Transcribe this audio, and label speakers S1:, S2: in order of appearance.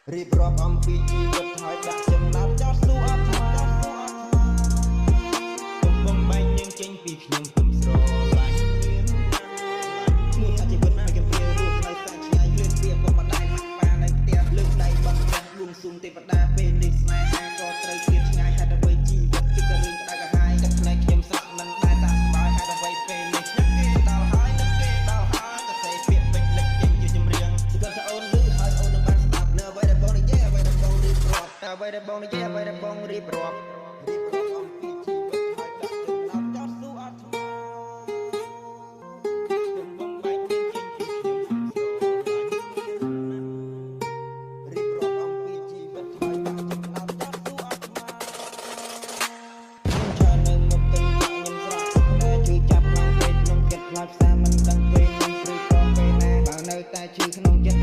S1: រៀបរាប់អំពីជីវិតហើយដាក់ចំណាប់ចោលស៊ូអត់ថ្មទុំបំបែកនឹងចេញពីខ្ញុំទុំស្រឡាញ់មួយថាជីវិតមិនកំព្រារស់នៅតែឆ្ងាយលឿនវាពុំមិនដែរមកបាននៅផ្ទះលើកដៃបន់ព្រះបួងសួងទេវតាពេលនេះស្នេហាក៏ត្រូវគៀបឆ្ងាយហេតុអ្វីជីវិតគឺតែរឿងក្តៅក្រហាយទឹកភ្នែកខ្ញុំស្រក់មិនដែលតាក់ស្បើយហេតុអ្វីពេលនេះនឹកគេដល់ហើយនឹកគេដល់ហើយក៏សេពាក្យពេចលេចចេញជាចម្រៀងគឺគាត់ថាអូនលឺហើយអូននឹងបានស្ដាប់នៅអ្វីដែលបងនិយាយអ្វីដែលបងរៀបរាប់អ្វីដែលបងនិយាយអ្វីដែលបងរៀបរាប់អំពីជីវិតហើយដាក់ចំណាប់ចោលស៊ូអត់ថ្មទុំបំបែកនឹងចេញពីខ្ញុំស្រឡាញ់រៀបរាប់អំពីជីវិតហើយដាក់ចំណាប់ចោលស៊ូអត់ថ្មខ្ញុំឆើនៅមុខទឹកខ្ញុំស្រក់តែជួយចាប់ខ្លាំងពេកក្នុងចិត្តខ្លាចផ្សារមិនដឹងពេលនឹងព្រឺក៏ពេលណាបើនៅតែជឿក្នុងចិត្ត